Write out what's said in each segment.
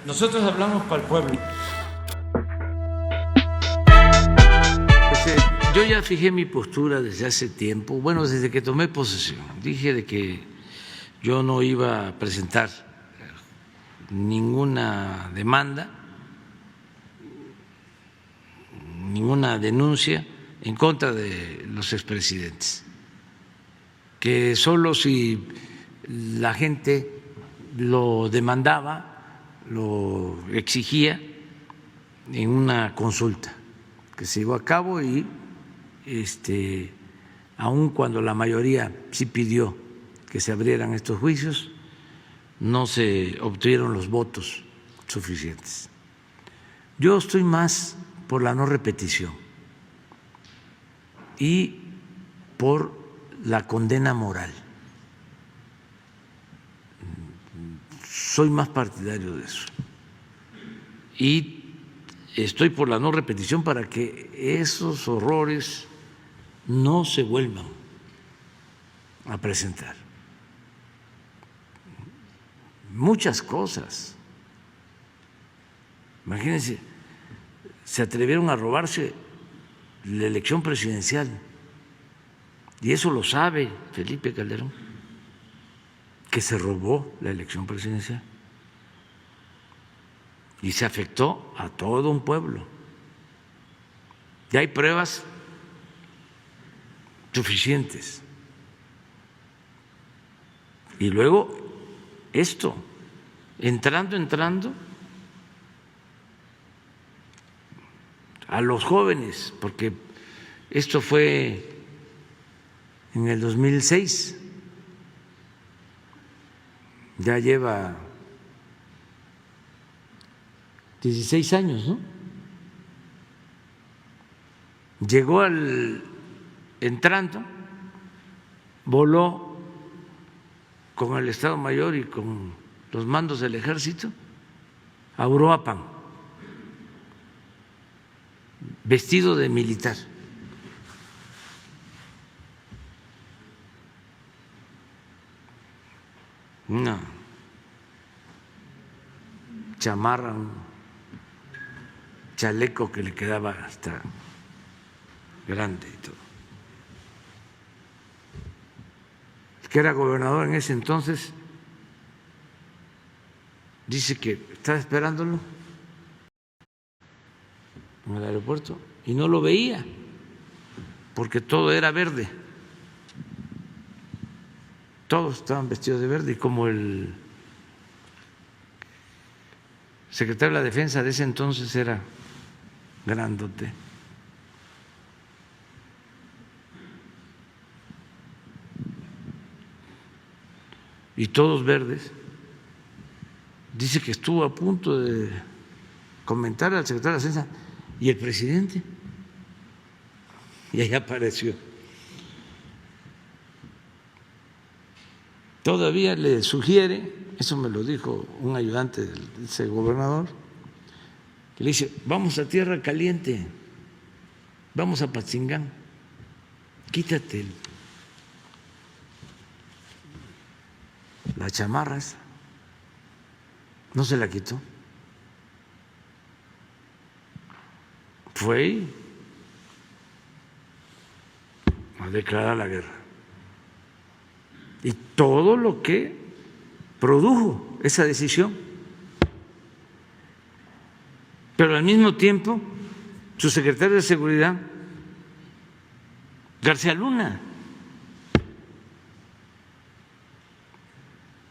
Nosotros hablamos para el pueblo. Yo ya fijé mi postura desde hace tiempo, bueno, desde que tomé posesión. Dije de que yo no iba a presentar ninguna demanda, ninguna denuncia en contra de los expresidentes, que solo si la gente lo demandaba, lo exigía en una consulta que se llevó a cabo y aun cuando la mayoría sí pidió que se abrieran estos juicios, no se obtuvieron los votos suficientes. Yo estoy más por la no repetición y por la condena moral. Soy más partidario de eso. Y estoy por la no repetición para que esos horrores no se vuelvan a presentar. Muchas cosas. Imagínense, se atrevieron a robarse la elección presidencial y eso lo sabe Felipe Calderón, que se robó la elección presidencial y se afectó a todo un pueblo. Y hay pruebas suficientes. Y luego esto, entrando a los jóvenes, porque esto fue en el 2006, ya lleva 16 años, ¿no? Llegó entrando, voló con el Estado Mayor y con los mandos del Ejército a Uruapan, vestido de militar. Una chamarra, un chaleco que le quedaba hasta grande y todo. El que era gobernador en ese entonces dice que estaba esperándolo en el aeropuerto y no lo veía porque todo era verde. Todos estaban vestidos de verde y como el secretario de la Defensa de ese entonces era grandote, y todos verdes, dice que estuvo a punto de comentar al secretario de la Defensa y el presidente, y ahí apareció. Todavía le sugiere, eso me lo dijo un ayudante del ese gobernador, que le dice, vamos a Tierra Caliente, vamos a Patzingán, quítate la chamarra esa. No se la quitó. Fue a declarar la guerra. Y todo lo que produjo esa decisión. Pero al mismo tiempo, su secretario de Seguridad, García Luna,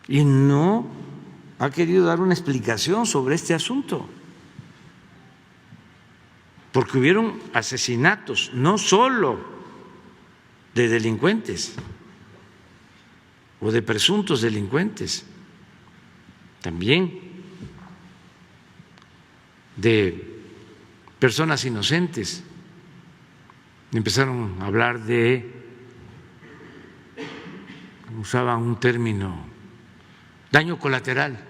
y no ha querido dar una explicación sobre este asunto, porque hubieron asesinatos, no solo de delincuentes o de presuntos delincuentes, también de personas inocentes. Empezaron a hablar usaban un término, daño colateral.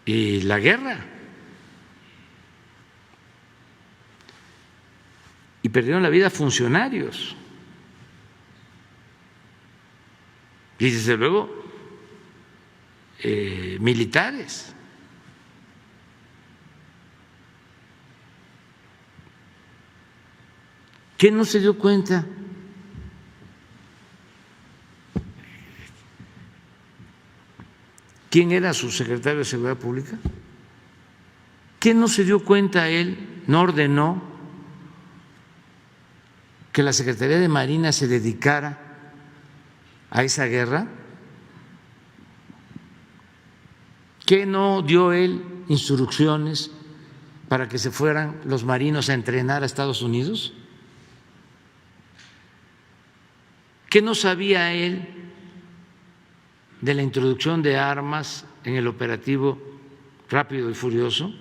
Y la guerra. Y perdieron la vida funcionarios. Y desde luego militares. ¿Qué no se dio cuenta? ¿Quién era su secretario de Seguridad Pública? ¿Qué no se dio cuenta él? ¿No ordenó que la Secretaría de Marina se dedicara a esa guerra? ¿Qué no dio él instrucciones para que se fueran los marinos a entrenar a Estados Unidos? ¿Qué no sabía él de la introducción de armas en el operativo Rápido y Furioso?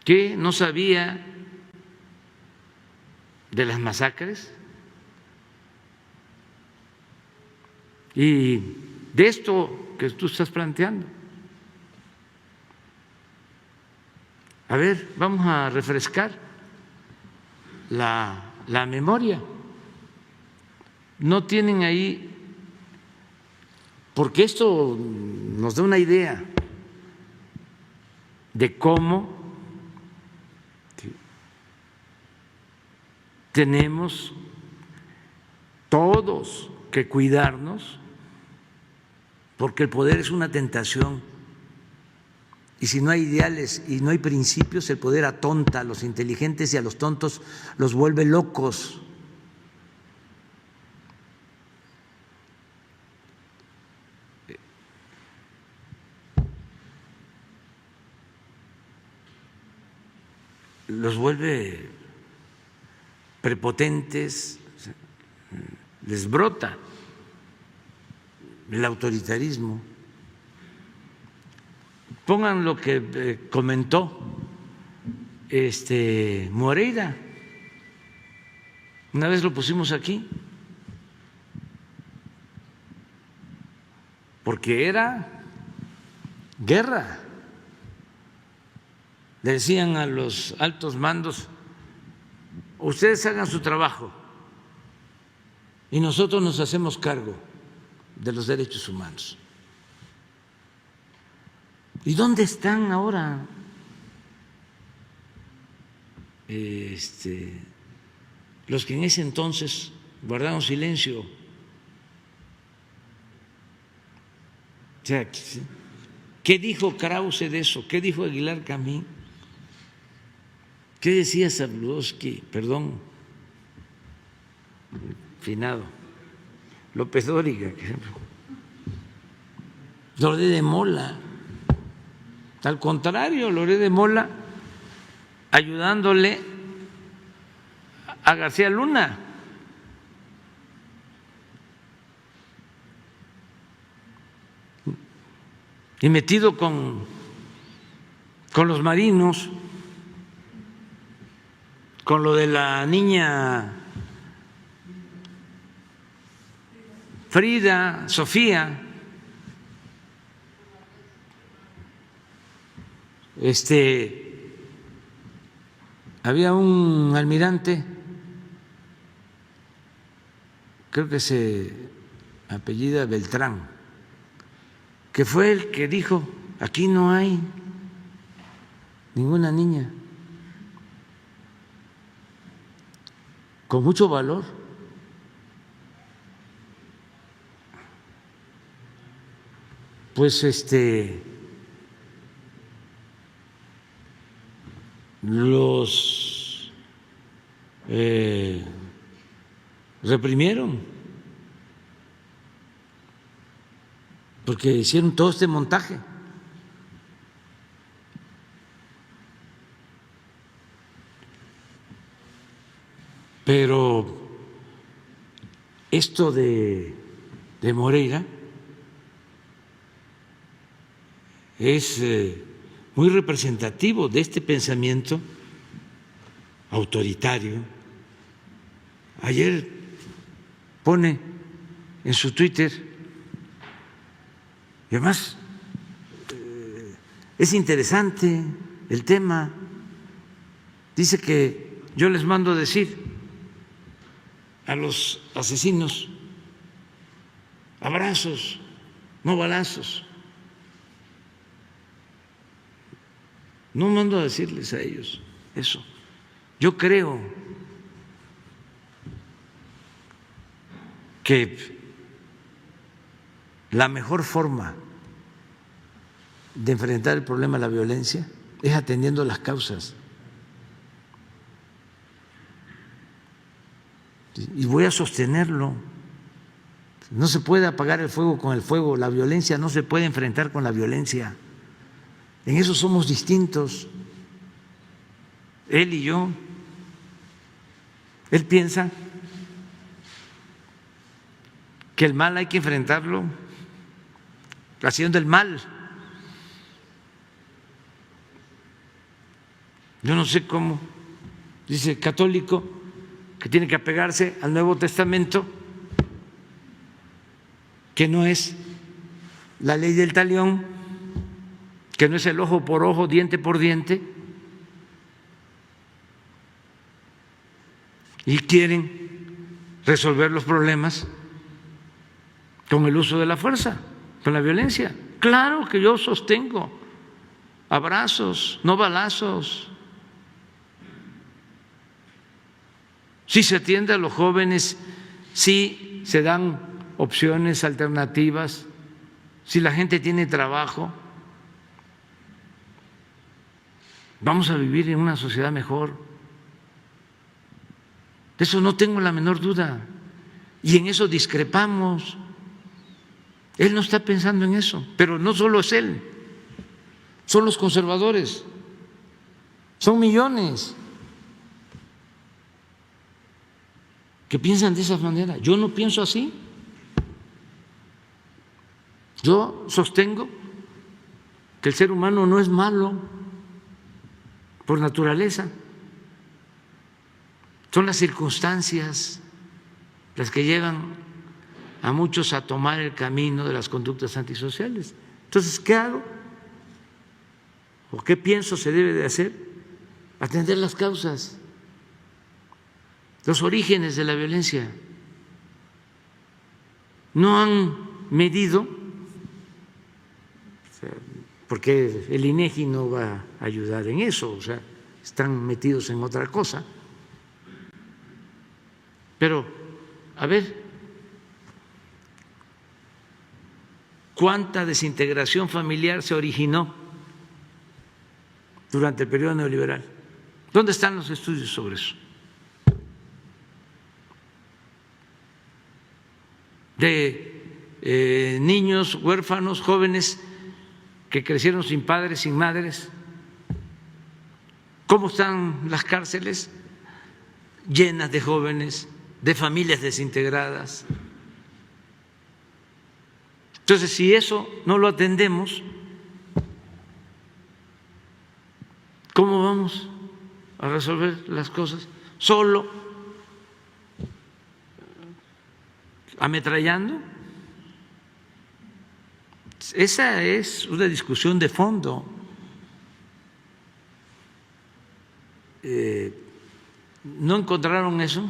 ¿Qué no sabía de las masacres? Y de esto que tú estás planteando. A ver, vamos a refrescar la memoria. No tienen ahí, porque esto nos da una idea de cómo tenemos todos que cuidarnos, porque el poder es una tentación. Y si no hay ideales y no hay principios, el poder atonta a los inteligentes y a los tontos los vuelve locos. Los vuelve prepotentes, les brota el autoritarismo. Pongan lo que comentó Moreira. Una vez lo pusimos aquí, porque era guerra. Le decían a los altos mandos: ustedes hagan su trabajo y nosotros nos hacemos cargo de los derechos humanos. ¿Y dónde están ahora los que en ese entonces guardaron silencio? O sea, ¿qué dijo Krause de eso? ¿Qué dijo Aguilar Camín? ¿Qué decía Zabludovsky? Perdón, finado López Dóriga, por ejemplo. Loret de Mola. Al contrario, Loret de Mola ayudándole a García Luna. Y metido con los marinos, con lo de la niña Frida Sofía. Había un almirante, creo que se apellida Beltrán, que fue el que dijo: aquí no hay ninguna niña. Con mucho valor. Pues los reprimieron porque hicieron todo este montaje. Pero esto de Moreira es muy representativo de este pensamiento autoritario. Ayer pone en su Twitter, y además es interesante el tema, dice que yo les mando decir a los asesinos, abrazos, no balazos. No mando a decirles a ellos eso. Yo creo que la mejor forma de enfrentar el problema de la violencia es atendiendo las causas. Y voy a sostenerlo. No se puede apagar el fuego con el fuego, la violencia no se puede enfrentar con la violencia. En eso somos distintos, él y yo. Él piensa que el mal hay que enfrentarlo haciendo el mal. Yo no sé cómo, dice católico, que tiene que apegarse al Nuevo Testamento, que no es la ley del talión, que no es el ojo por ojo, diente por diente, y quieren resolver los problemas con el uso de la fuerza, con la violencia. Claro que yo sostengo abrazos, no balazos. Si se atiende a los jóvenes, si se dan opciones alternativas, si la gente tiene trabajo, vamos a vivir en una sociedad mejor. De eso no tengo la menor duda. Y en eso discrepamos. Él no está pensando en eso, pero no solo es él, son los conservadores, son millones que piensan de esa manera. Yo no pienso así. Yo sostengo que el ser humano no es malo por naturaleza. Son las circunstancias las que llevan a muchos a tomar el camino de las conductas antisociales. Entonces, ¿qué hago? ¿O qué pienso se debe de hacer? Atender las causas, los orígenes de la violencia. No han medido, porque el INEGI no va a ayudar en eso, o sea, están metidos en otra cosa. Pero, a ver, ¿cuánta desintegración familiar se originó durante el periodo neoliberal? ¿Dónde están los estudios sobre eso? De niños huérfanos, jóvenes que crecieron sin padres, sin madres. ¿Cómo están las cárceles? Llenas de jóvenes, de familias desintegradas. Entonces, si eso no lo atendemos, ¿cómo vamos a resolver las cosas? ¿Solo ametrallando? Esa es una discusión de fondo. ¿No encontraron eso?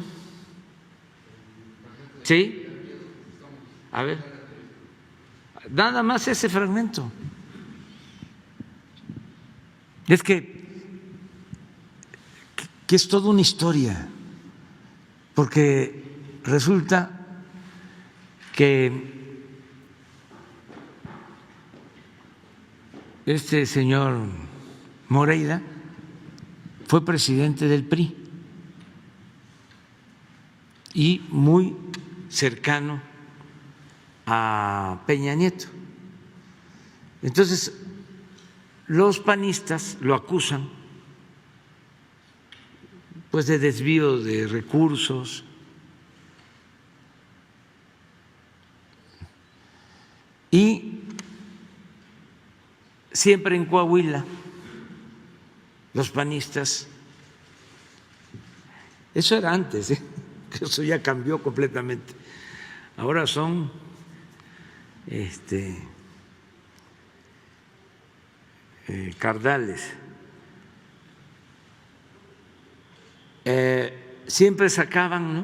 ¿Sí? A ver, nada más ese fragmento. Es que es toda una historia, porque resulta que este señor Moreira fue presidente del PRI y muy cercano a Peña Nieto. Entonces, los panistas lo acusan pues de desvío de recursos, y siempre en Coahuila los panistas, eso era antes, eso ya cambió completamente, ahora son cardales, siempre sacaban, ¿no?,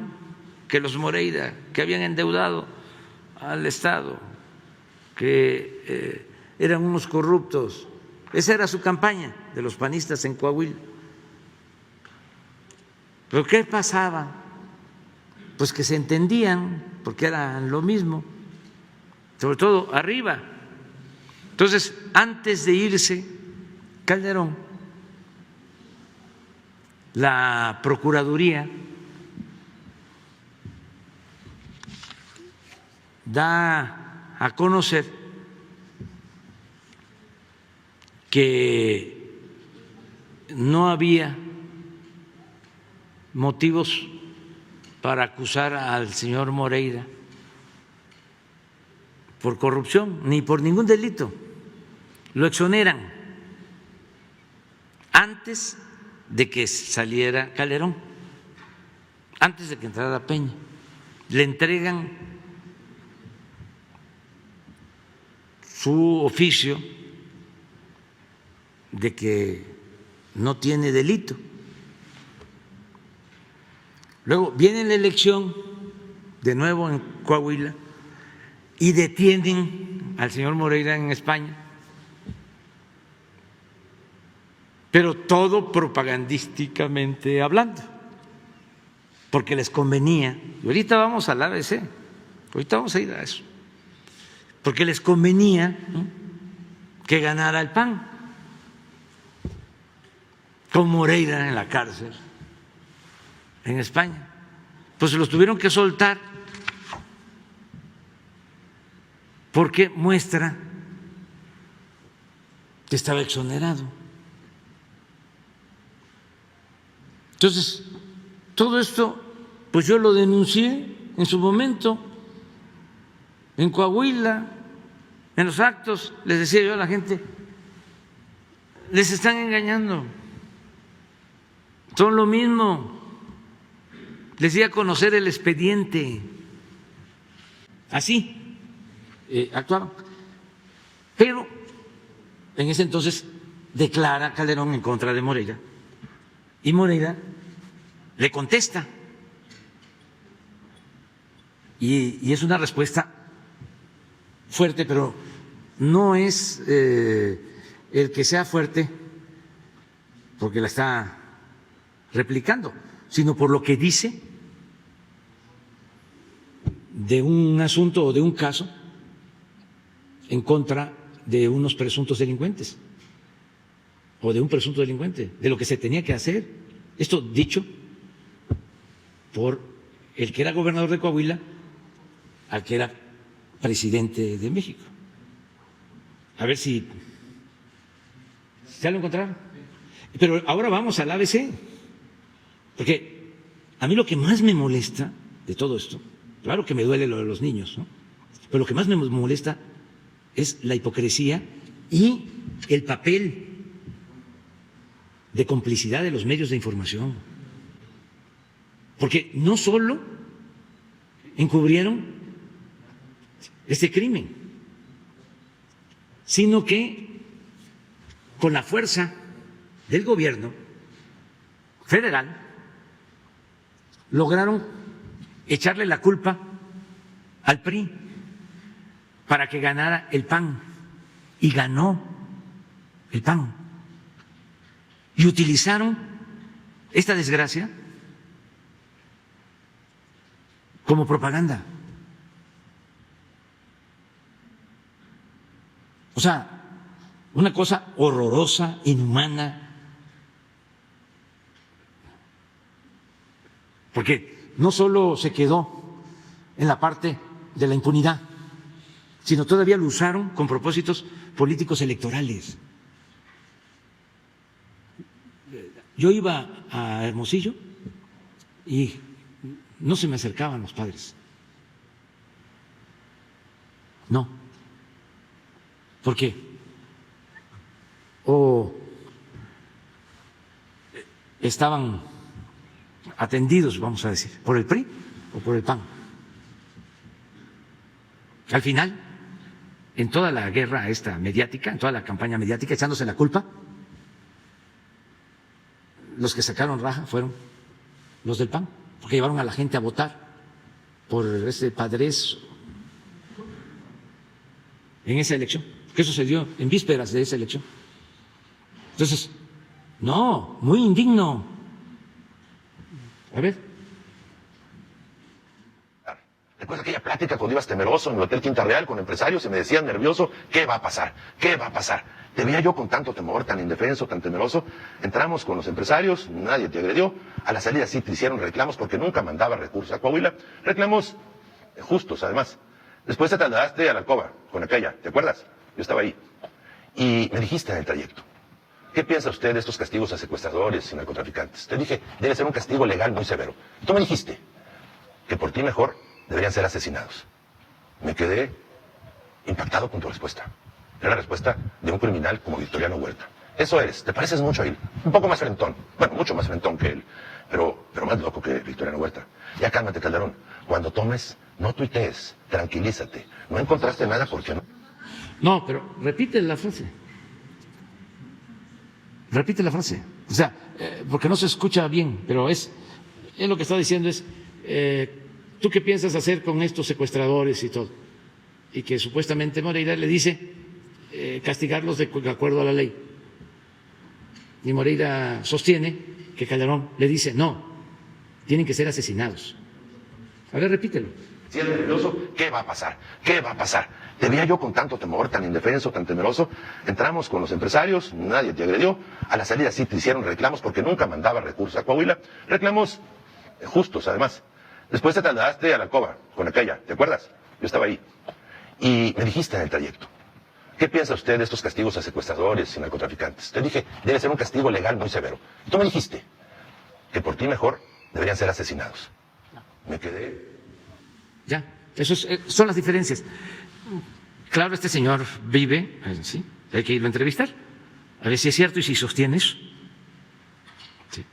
que los Moreira, que habían endeudado al Estado, que eran unos corruptos. Esa era su campaña de los panistas en Coahuila. ¿Pero qué pasaba? Pues que se entendían, porque eran lo mismo, sobre todo arriba. Entonces, antes de irse Calderón, la Procuraduría da a conocer que no había motivos para acusar al señor Moreira por corrupción ni por ningún delito. Lo exoneran antes de que saliera Calderón, antes de que entrara Peña. Le entregan su oficio de que no tiene delito. Luego viene la elección de nuevo en Coahuila y detienen al señor Moreira en España, pero todo propagandísticamente hablando, porque les convenía. Y ahorita vamos al ABC, ahorita vamos a ir a eso, porque les convenía, ¿no?, que ganara el PAN, con Moreira en la cárcel en España. Pues los tuvieron que soltar porque muestra que estaba exonerado. Entonces, todo esto, pues yo lo denuncié en su momento en Coahuila, en los actos, les decía yo a la gente, les están engañando, son lo mismo. Les di a conocer el expediente, así actuaron. Pero en ese entonces declara Calderón en contra de Moreira y Moreira le contesta y es una respuesta fuerte, pero no es el que sea fuerte porque la está replicando, sino por lo que dice de un asunto o de un caso en contra de unos presuntos delincuentes o de un presunto delincuente, de lo que se tenía que hacer. Esto dicho por el que era gobernador de Coahuila al que era presidente de México. A ver si ya lo encontraron. Pero ahora vamos al ABC, porque a mí lo que más me molesta de todo esto, claro que me duele lo de los niños, ¿no?, pero lo que más me molesta es la hipocresía y el papel de complicidad de los medios de información, porque no solo encubrieron este crimen, sino que con la fuerza del gobierno federal lograron echarle la culpa al PRI para que ganara el PAN, y ganó el PAN. Y utilizaron esta desgracia como propaganda. O sea, una cosa horrorosa, inhumana, porque no solo se quedó en la parte de la impunidad, sino todavía lo usaron con propósitos políticos electorales. Yo iba a Hermosillo y no se me acercaban los padres, no, porque o estaban atendidos, vamos a decir, por el PRI o por el PAN. Al final, en toda la guerra esta mediática, en toda la campaña mediática, echándose la culpa, los que sacaron raja fueron los del PAN, porque llevaron a la gente a votar por ese Padres en esa elección, que sucedió en vísperas de esa elección. Entonces, no, muy indigno. A ver. Recuerda aquella plática cuando ibas temeroso en el Hotel Quinta Real con empresarios y me decían nervioso, ¿qué va a pasar? ¿Qué va a pasar? Te veía yo con tanto temor, tan indefenso, tan temeroso. Entramos con los empresarios, nadie te agredió. A la salida sí te hicieron reclamos porque nunca mandaba recursos a Coahuila. Reclamos justos, además. Después te trasladaste a la alcoba con aquella, ¿te acuerdas? Yo estaba ahí. Y me dijiste en el trayecto, ¿qué piensa usted de estos castigos a secuestradores y narcotraficantes? Te dije, debe ser un castigo legal muy severo. Y tú me dijiste que por ti mejor deberían ser asesinados. Me quedé impactado con tu respuesta. Era la respuesta de un criminal como Victoriano Huerta. Eso eres, te pareces mucho a él. Un poco más frentón, bueno, mucho más frentón que él, pero más loco que Victoriano Huerta. Ya cálmate, Calderón. Cuando tomes, no tuitees, tranquilízate. No encontraste nada porque no. No, pero repite la frase. Repite la frase. O sea, porque no se escucha bien, pero es lo que está diciendo es, ¿tú qué piensas hacer con estos secuestradores y todo? Y que supuestamente Moreira le dice castigarlos de acuerdo a la ley. Y Moreira sostiene que Calderón le dice, no, tienen que ser asesinados. A ver, repítelo. Si eres nervioso, ¿qué va a pasar? ¿Qué va a pasar? Te veía yo con tanto temor, tan indefenso, tan temeroso. Entramos con los empresarios, nadie te agredió. A la salida sí te hicieron reclamos porque nunca mandaba recursos a Coahuila. Reclamos justos, además. Después te trasladaste a la alcoba con aquella, ¿te acuerdas? Yo estaba ahí. Y me dijiste en el trayecto, ¿qué piensa usted de estos castigos a secuestradores y narcotraficantes? Te dije, debe ser un castigo legal muy severo. Y tú me dijiste que por ti mejor deberían ser asesinados. Me quedé. Ya, eso son las diferencias. Claro, este señor vive, sí, hay que irlo a entrevistar, a ver si es cierto y si sostiene eso. Sí.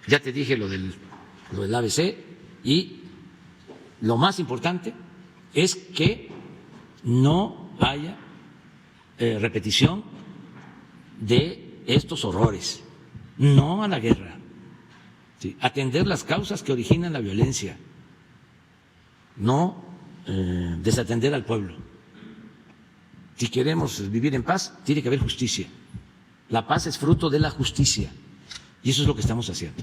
Ya te dije lo del ABC y lo más importante es que no haya repetición de estos horrores, no a la guerra, ¿sí? Atender las causas que originan la violencia, no desatender al pueblo. Si queremos vivir en paz, tiene que haber justicia. La paz es fruto de la justicia y eso es lo que estamos haciendo.